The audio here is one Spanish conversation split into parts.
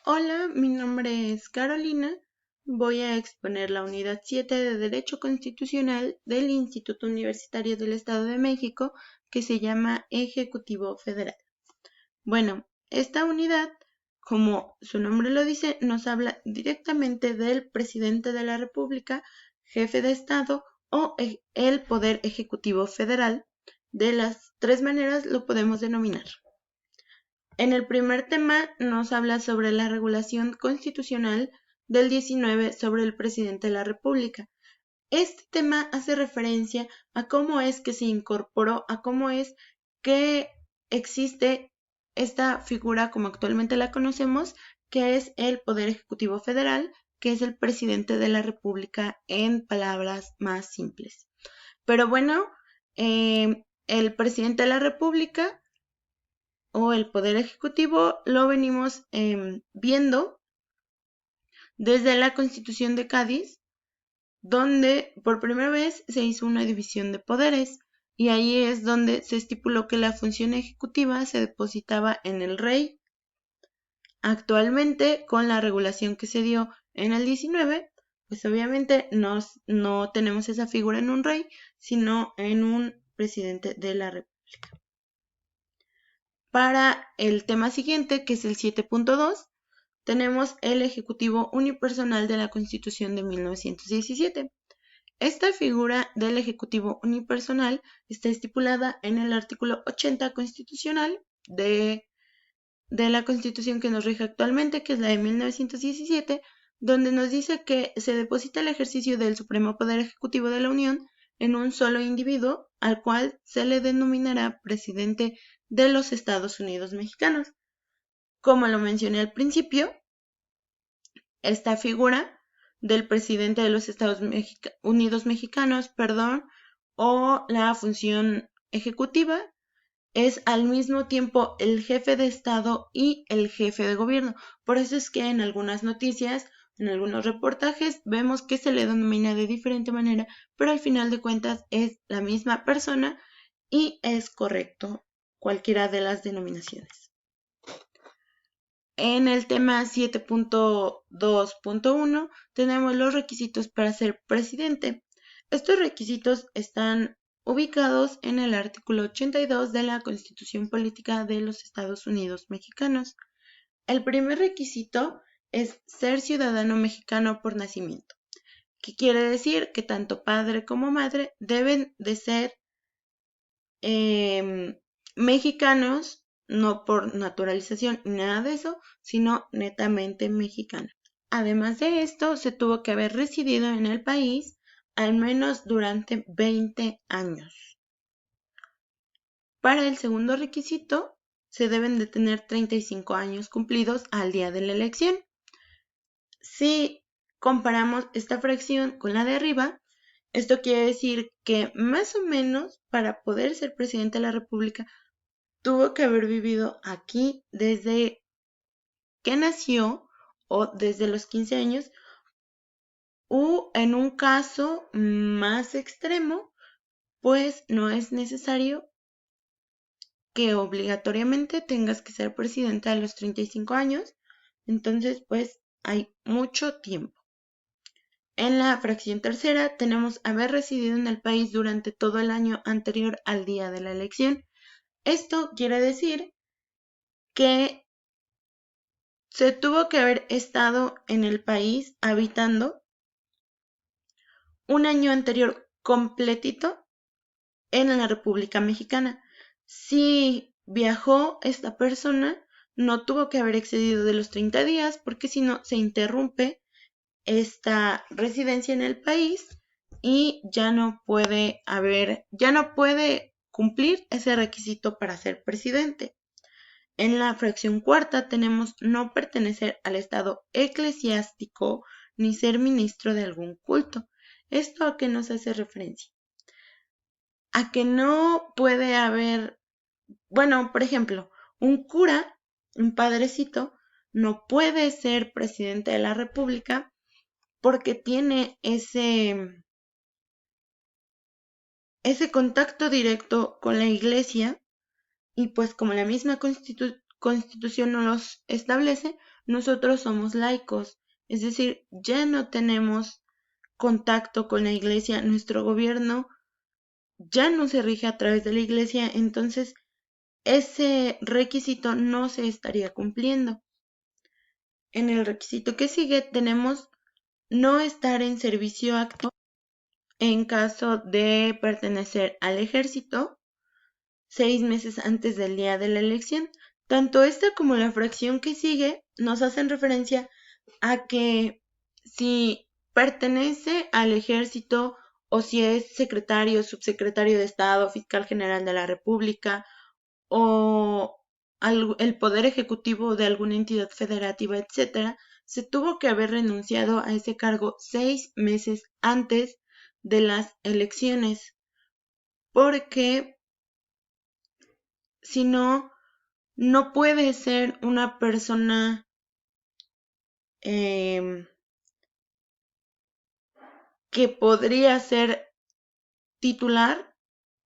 Hola, mi nombre es Carolina. Voy a exponer la unidad 7 de Derecho Constitucional del Instituto Universitario del Estado de México, que se llama Ejecutivo Federal. Bueno, esta unidad, como su nombre lo dice, nos habla directamente del presidente de la República, jefe de Estado o el Poder Ejecutivo Federal. De las tres maneras lo podemos denominar. En el primer tema nos habla sobre la regulación constitucional del 19 sobre el presidente de la República. Este tema hace referencia a cómo es que se incorporó, a cómo es que existe esta figura como actualmente la conocemos, que es el Poder Ejecutivo Federal, que es el presidente de la República en palabras más simples. Pero bueno, el presidente de la República o el Poder Ejecutivo lo venimos viendo desde la Constitución de Cádiz, donde por primera vez se hizo una división de poderes y ahí es donde se estipuló que la función ejecutiva se depositaba en el rey. Actualmente, con la regulación que se dio en el 19, pues obviamente no tenemos esa figura en un rey, sino en un presidente de la República. Para el tema siguiente, que es el 7.2, tenemos el Ejecutivo Unipersonal de la Constitución de 1917. Esta figura del Ejecutivo Unipersonal está estipulada en el artículo 80 constitucional de la Constitución que nos rige actualmente, que es la de 1917, donde nos dice que se deposita el ejercicio del Supremo Poder Ejecutivo de la Unión en un solo individuo, al cual se le denominará presidente de los Estados Unidos mexicanos. Como lo mencioné al principio, esta figura del presidente de los Estados Unidos mexicanos, o la función ejecutiva, es al mismo tiempo el jefe de Estado y el jefe de gobierno. Por eso es que en algunas noticias, en algunos reportajes, vemos que se le denomina de diferente manera, pero al final de cuentas es la misma persona y es correcto cualquiera de las denominaciones. En el tema 7.2.1 tenemos los requisitos para ser presidente. Estos requisitos están ubicados en el artículo 82 de la Constitución Política de los Estados Unidos Mexicanos. El primer requisito es ser ciudadano mexicano por nacimiento, que quiere decir que tanto padre como madre deben de ser mexicanos, no por naturalización, nada de eso, sino netamente mexicano. Además de esto, se tuvo que haber residido en el país al menos durante 20 años. Para el segundo requisito, se deben de tener 35 años cumplidos al día de la elección. Si comparamos esta fracción con la de arriba, esto quiere decir que más o menos para poder ser presidente de la República tuvo que haber vivido aquí desde que nació o desde los 15 años, o en un caso más extremo, pues no es necesario que obligatoriamente tengas que ser presidente a los 35 años, entonces pues hay mucho tiempo. En la fracción tercera tenemos haber residido en el país durante todo el año anterior al día de la elección. Esto quiere decir que se tuvo que haber estado en el país habitando un año anterior completito en la República Mexicana. Si viajó esta persona, no tuvo que haber excedido de los 30 días porque si no se interrumpe esta residencia en el país y ya no puede cumplir ese requisito para ser presidente. En la fracción cuarta tenemos no pertenecer al estado eclesiástico ni ser ministro de algún culto. ¿Esto a qué nos hace referencia? A que no puede haber, bueno, por ejemplo, un cura, un padrecito, no puede ser presidente de la República porque tiene ese contacto directo con la iglesia y pues como la misma constitución no los establece, nosotros somos laicos, es decir, ya no tenemos contacto con la iglesia, nuestro gobierno ya no se rige a través de la iglesia, entonces ese requisito no se estaría cumpliendo. En el requisito que sigue tenemos no estar en servicio activo en caso de pertenecer al ejército 6 meses antes del día de la elección. Tanto esta como la fracción que sigue nos hacen referencia a que si pertenece al ejército o si es secretario, subsecretario de Estado, fiscal general de la República o el poder ejecutivo de alguna entidad federativa, etcétera, se tuvo que haber renunciado a ese cargo 6 meses antes de las elecciones, porque si no, no puede ser una persona que podría ser titular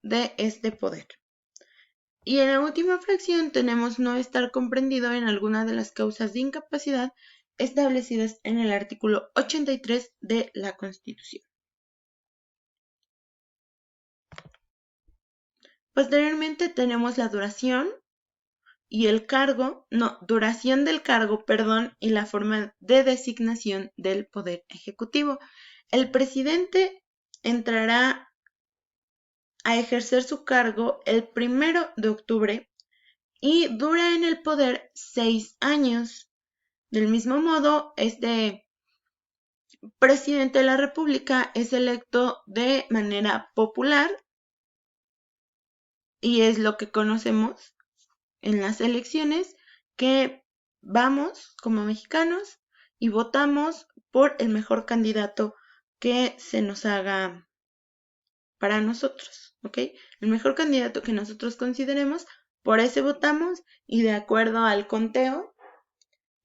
de este poder. Y en la última fracción tenemos no estar comprendido en alguna de las causas de incapacidad establecidas en el artículo 83 de la Constitución. Posteriormente tenemos la duración y el cargo, duración del cargo, y la forma de designación del poder ejecutivo. El presidente entrará a ejercer su cargo el 1 de octubre y dura en el poder 6 años. Del mismo modo, este presidente de la República es electo de manera popular y es lo que conocemos en las elecciones, que vamos como mexicanos y votamos por el mejor candidato que se nos haga para nosotros, ¿ok? El mejor candidato que nosotros consideremos, por ese votamos y de acuerdo al conteo,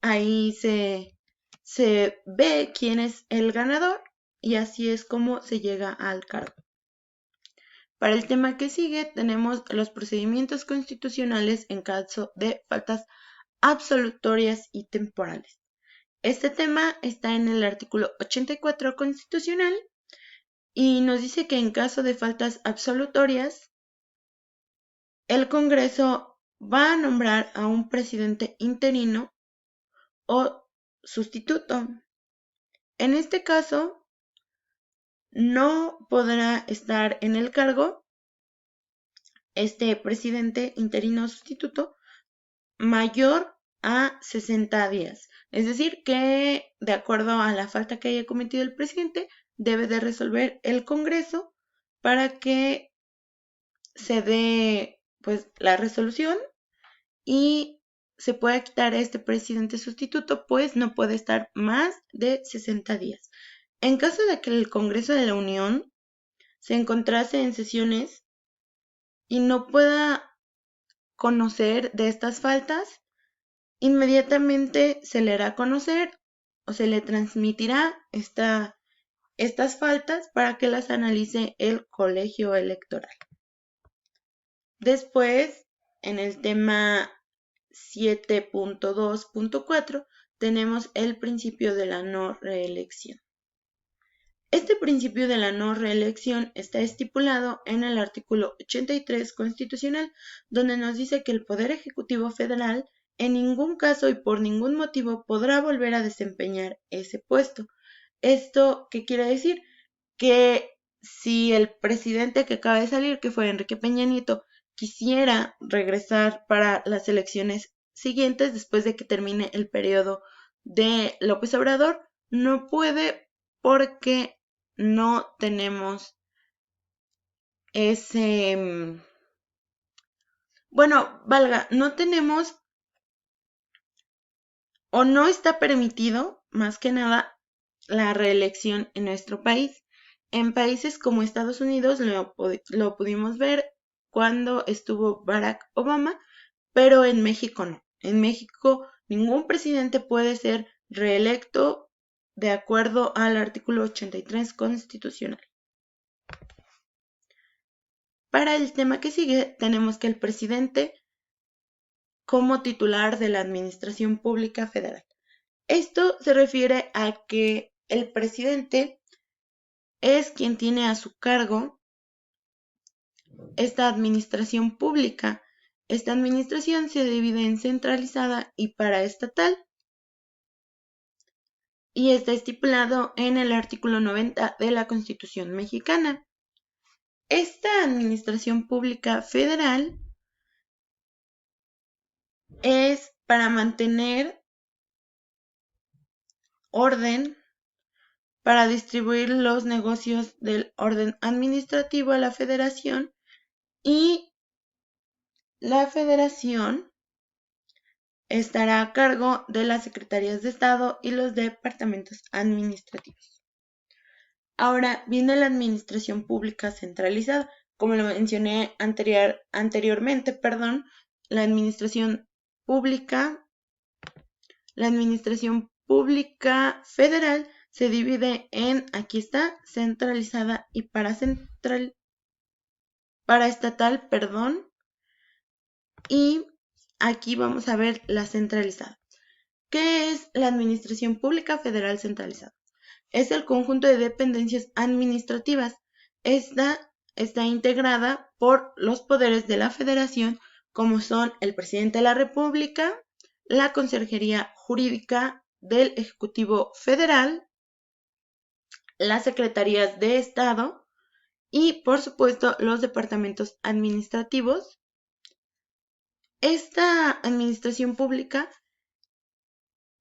ahí se ve quién es el ganador y así es como se llega al cargo. Para el tema que sigue tenemos los procedimientos constitucionales en caso de faltas absolutorias y temporales. Este tema está en el artículo 84 constitucional y nos dice que en caso de faltas absolutorias, el Congreso va a nombrar a un presidente interino o sustituto. En este caso, no podrá estar en el cargo este presidente interino o sustituto mayor a 60 días. Es decir, que de acuerdo a la falta que haya cometido el presidente, debe de resolver el Congreso para que se dé pues la resolución y se pueda quitar a este presidente sustituto, pues no puede estar más de 60 días. En caso de que el Congreso de la Unión se encontrase en sesiones y no pueda conocer de estas faltas, inmediatamente se le hará conocer o se le transmitirá estas faltas para que las analice el colegio electoral. Después, en el tema 7.2.4, tenemos el principio de la no reelección. Este principio de la no reelección está estipulado en el artículo 83 constitucional, donde nos dice que el Poder Ejecutivo Federal en ningún caso y por ningún motivo podrá volver a desempeñar ese puesto. ¿Esto qué quiere decir? Que si el presidente que acaba de salir, que fue Enrique Peña Nieto, quisiera regresar para las elecciones siguientes, después de que termine el periodo de López Obrador, no puede porque no tenemos ese, no tenemos o no está permitido, más que nada, la reelección en nuestro país. En países como Estados Unidos lo pudimos ver cuando estuvo Barack Obama, pero en México no. En México ningún presidente puede ser reelecto de acuerdo al artículo 83 constitucional. Para el tema que sigue, tenemos que el presidente como titular de la Administración Pública Federal. Esto se refiere a que el presidente es quien tiene a su cargo esta administración pública. Esta administración se divide en centralizada y paraestatal y está estipulado en el artículo 90 de la Constitución mexicana. Esta administración pública federal es para mantener orden, para distribuir los negocios del orden administrativo a la federación, y la federación estará a cargo de las secretarías de Estado y los departamentos administrativos. Ahora viene la administración pública centralizada. Como lo mencioné anteriormente, la administración pública federal se divide en, aquí está, centralizada y paraestatal, y aquí vamos a ver la centralizada. ¿Qué es la administración pública federal centralizada? Es el conjunto de dependencias administrativas. Esta está integrada por los poderes de la federación, como son el presidente de la República, la Consejería Jurídica del Ejecutivo Federal, las secretarías de Estado y, por supuesto, los departamentos administrativos. Esta administración pública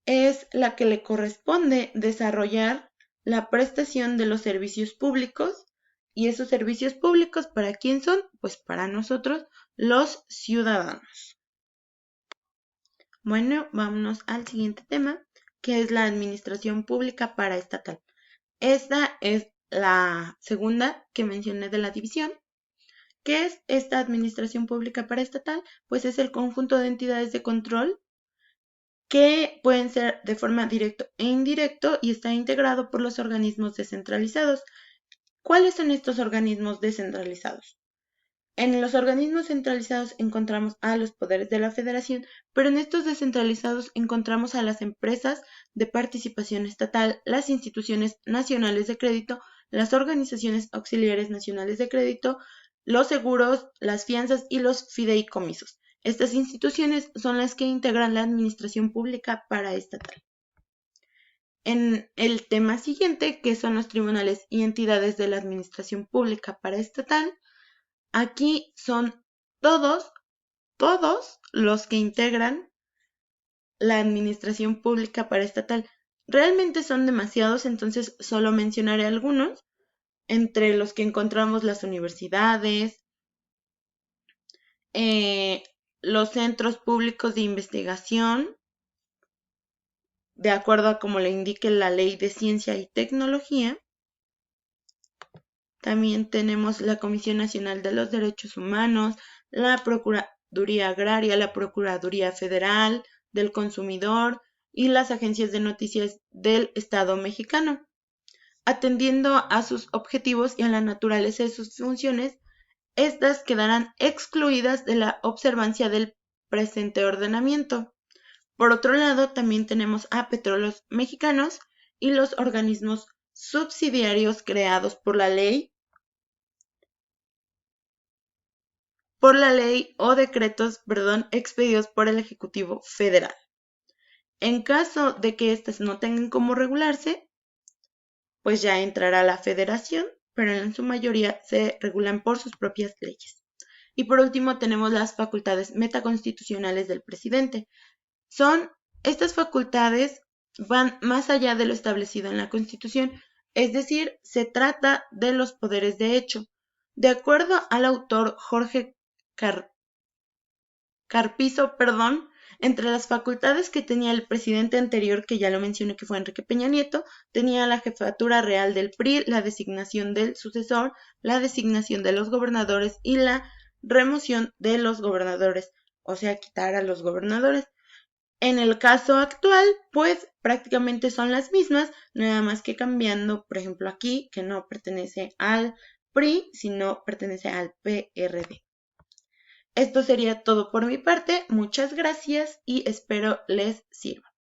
es la que le corresponde desarrollar la prestación de los servicios públicos. ¿Y esos servicios públicos para quién son? Pues para nosotros, los ciudadanos. Bueno, vámonos al siguiente tema, que es la administración pública paraestatal. Esta es la segunda que mencioné de la división. ¿Qué es esta administración pública paraestatal? Pues es el conjunto de entidades de control que pueden ser de forma directa e indirecta y está integrado por los organismos descentralizados. ¿Cuáles son estos organismos descentralizados? En los organismos centralizados encontramos a los poderes de la federación, pero en estos descentralizados encontramos a las empresas de participación estatal, las instituciones nacionales de crédito, las organizaciones auxiliares nacionales de crédito, los seguros, las fianzas y los fideicomisos. Estas instituciones son las que integran la administración pública paraestatal. En el tema siguiente, que son los tribunales y entidades de la administración pública paraestatal, aquí son todos los que integran la administración pública paraestatal. Realmente son demasiados, entonces solo mencionaré algunos, entre los que encontramos las universidades, los centros públicos de investigación, de acuerdo a como le indique la Ley de Ciencia y Tecnología. También tenemos la Comisión Nacional de los Derechos Humanos, la Procuraduría Agraria, la Procuraduría Federal del Consumidor y las agencias de noticias del Estado mexicano. Atendiendo a sus objetivos y a la naturaleza de sus funciones, estas quedarán excluidas de la observancia del presente ordenamiento. Por otro lado, también tenemos a Petróleos Mexicanos y los organismos subsidiarios creados por la ley o decretos, expedidos por el Ejecutivo Federal. En caso de que éstas no tengan cómo regularse, pues ya entrará la federación, pero en su mayoría se regulan por sus propias leyes. Y por último tenemos las facultades metaconstitucionales del presidente. Estas facultades van más allá de lo establecido en la Constitución, es decir, se trata de los poderes de hecho. De acuerdo al autor Jorge Carpizo, entre las facultades que tenía el presidente anterior, que ya lo mencioné que fue Enrique Peña Nieto, tenía la jefatura real del PRI, la designación del sucesor, la designación de los gobernadores y la remoción de los gobernadores, o sea, quitar a los gobernadores. En el caso actual, pues prácticamente son las mismas, nada más que cambiando, por ejemplo, aquí, que no pertenece al PRI, sino pertenece al PRD. Esto sería todo por mi parte, muchas gracias y espero les sirva.